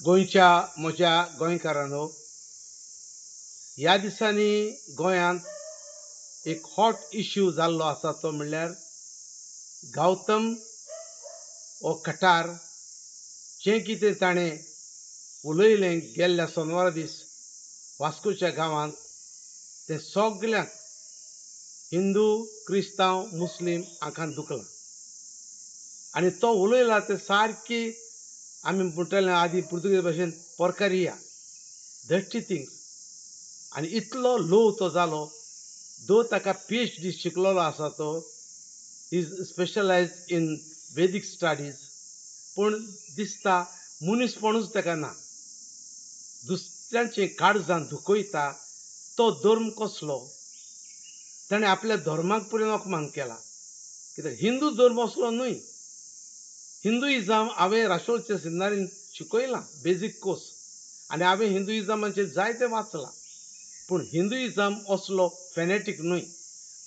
गोंयच्या म्हज्या गोंयकारांनो, ह्या दिसांनी गोंयांत एक हॉट इश्यू जाल्लो आसा तो म्हणल्यार गौतम हो कटार जें कितें ताणें उलयलें गेल्ल्या सोनवारा दीस वास्कोच्या गांवांत तें सगल्यांक हिंदू क्रिस्तांव मुस्लीम हांकां दुखलां आनी तो उलयला तें सारकी आमी म्हणटले आदी पुर्तुगेज भाशेन पोरकारिया धट्टी थिंग्स आनी इतलो लोव तो जालो दो ताका PhD शिकलेलो आसा तो is specialised in Vedic studies पूण दिसता मनीसपणूच ताका ना दुसऱ्यांची काळजां दुखयता तो धर्म कसलो ताणें आपल्या धर्माक पर्यंत अपमान केला कित्याक हिंदू धर्म असलो न्हय हिंदुइजम हांवें राशोळच्या सिनारीन शिकयलां बेजीक कोर्स आनी हांवें हिंदुइजमाचें जायतें वाचलां पूण हिंदुइजम असलो फॅनेटीक न्हय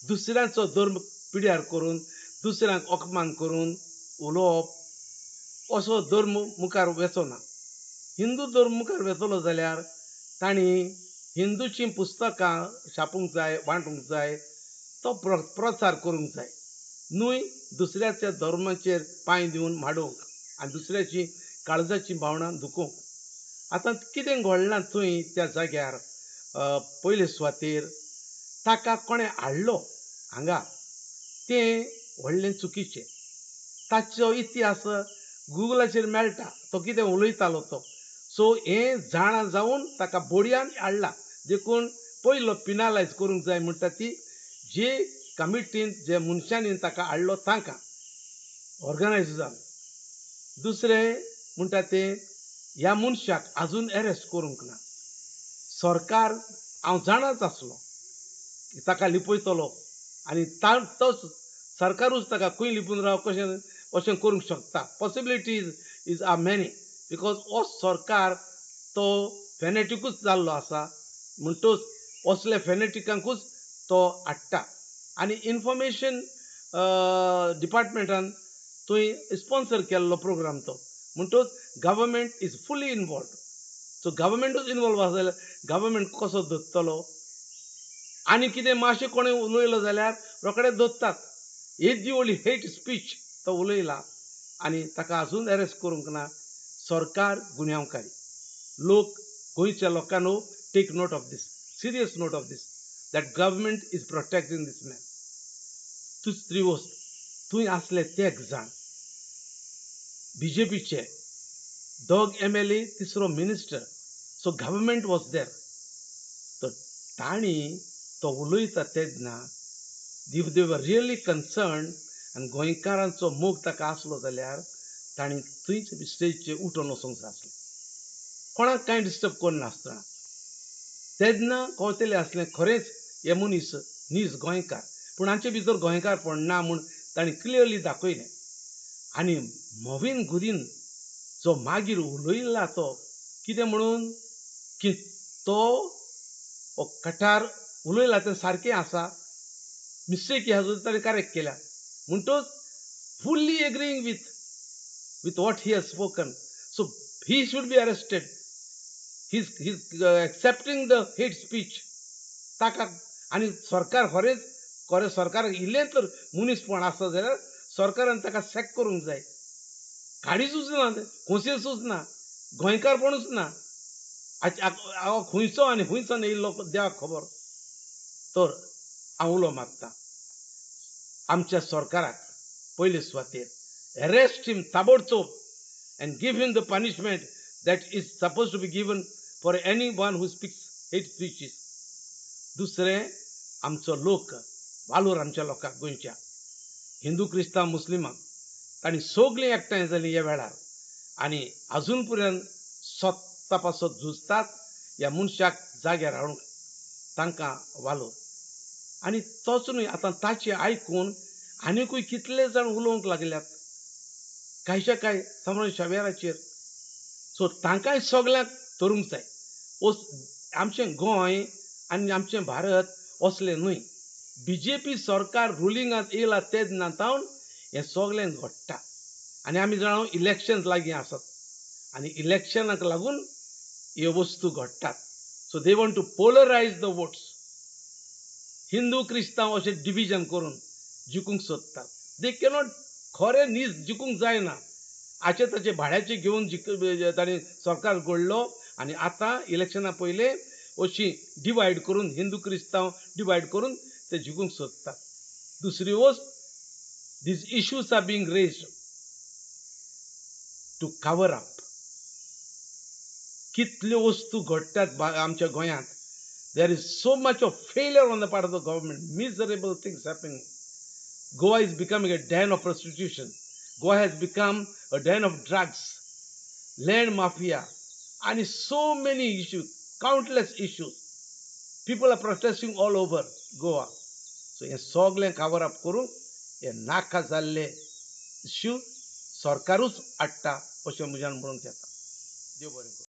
दुसऱ्यांचो धर्म पिड्यार करून दुसऱ्यांक अपमान करून उलोवप असो धर्म मुखार वेचना हिंदू धर्म मुखार वेचलो जाल्यार तांणी हिंदूचीं पुस्तकां छापूंक जाय वांटूंक जाय तो प्रचार करूंक जाय न्हय दुसऱ्याच्या धर्माचेर पांय दिवन माडोवंक आनी दुसऱ्याची काळजाची भावना दुखोवंक आतां कितें घडलां थंय त्या जाग्यार पयले सुवातेर ताका कोणें हाडलो हांगा तें व्हडलें चुकीचें ताचो इतिहास गुगलाचेर मेळटा तो कितें उलयतालो तो सो हें जाणा जावन ताका बोडयान हाडला देखून पयलो पिनालायज करूंक जाय म्हणटा ती जे कमिटीन जे मनशांनी ताका हाडलो तांकां ऑर्गनायज जावन दुसरें म्हणटा तें ह्या मनशाक आजून अरेस्ट करूंक ना सरकार हांव जाणाच आसलो ताका लिपयतलो आनी तो सरकारूच ताका खंय लिपून राव कशें अशें करूंक शकता possibilities is are many because हो सरकार तो फॅनेटिकूच जाल्लो आसा म्हणटच असल्या फॅनेटिकांकूच तो हाडटा आनी इन्फॉर्मेशन डिपार्टमेंटान थंय स्पॉन्सर केल्लो प्रोग्राम तो म्हणटच गव्हर्मेंट इज फुली इनवॉल्व सो गव्हर्मेंटूच इनवॉल्व आसा जाल्यार गव्हर्मेंट कसो धरतलो आनी कितें मातशें कोणें उलयलो जाल्यार रोखडें धरतात हेच जी व्हडली हेट स्पीच तो उलयला आनी ताका आजून अरेस्ट करूंक ना सरकार गुन्यांवकारी लोक गोंयच्या लोकांनो take note of this serious note of this that government is protecting this man दुसरी वस्त थंय आसले ते जाण BJPचे दोग MLA तिसरो minister so government was there तो तांणी तो उलयता तेन्ना दे वर रियली कन्सर्न आनी गोंयकारांचो मोग ताका आसलो जाल्यार तांणी थंयच स्टेजीचेर उठोन वचूंक जाय आसलें कोणाक कांय डिस्टर्ब करनासतना तेन्ना कळटलें आसलें खरेंच हे मनीस नीज गोंयकार पूण हांचे भितर गोंयकारपण ना म्हूण तांणी क्लियरली दाखयलें आनी मोवीन गुरीन जो मागीर उलयला तो कितें म्हणून की तो कटार उलयला तें सारकें आसा मिस्टेक ह्या ताणें करेक्ट केल्या म्हणटच fully agreeing with what he has spoken so he should be arrested he's accepting the hate speech ताका आनी सरकार खरेंच सरकार इल्लें तर मनीसपण आसा जाल्यार सरकारान ताका सॅक करूंक जाय काडीचूच ना खोशेसूच ना गोंयकारपणूच ना हांव खंयचो आनी खंयचो येयल्लो देवाक खबर तर हांव उलो मागतां आमच्या सरकाराक पयले सुवातेर अरेस्ट हिम ताबडतोब and give him the punishment that is supposed to be given for anyone who speaks hate speeches. दुसरें आमचो लोक वालोर आमच्या लोकांक गोंयच्या हिंदू क्रिस्तांव मुस्लिमांक तांणी सगळीं एकठांय जालीं ह्या वेळार आनी आजून पर्यंत स्वता पासत झुजतात ह्या मनशाक जाग्यार हाडूंक तांकां वालोर आनी तोच न्हय आतां ताचें आयकून आनीकूय कितले जाण उलोवंक लागल्यात कांयच्या कांय समज शावेराचेर सो तांकांय सगळ्यांक धरूंक जाय आमचें गोंय आनी आमचें भारत असलें न्हय BJP सरकार रुलिंगांत येयला तेन्ना तावन हें सगळें घडटा आनी आमी जाणा इलेक्शन्स लागीं आसात आणि इलेक्शनाक लागून ह्यो वस्तू घडटात. So they want to polarise the votes. Hindu क्रिस्तांव अशें डिविजन करून जिखूंक सोदतात. दे कॅनॉट खरे नीज जिखूंक जायना. हाचे ताचे भाड्याचे घेवन तांणी सरकार घडलो आनी आतां इलेक्शना पयले अशी डिवायड करून हिंदू क्रिस्तांव डिवायड करून ते जिखूंक सोदतात. दुसरी वस्त, these issues are being raised to cover up. कितल्यो वस्तू घडटात आमच्या गोंयांत. There is so much of failure on the part of the government. Miserable things happening. Goa is becoming a den of prostitution. Goa has become a den of drugs, land mafia, and so many issues, countless issues. People are protesting all over Goa. So हे सगळें cover up करून हे नाका जाल्ले issue सरकारूच हाडटा अशें म्हज्यान म्हणूंक येता. देव बरें करूं.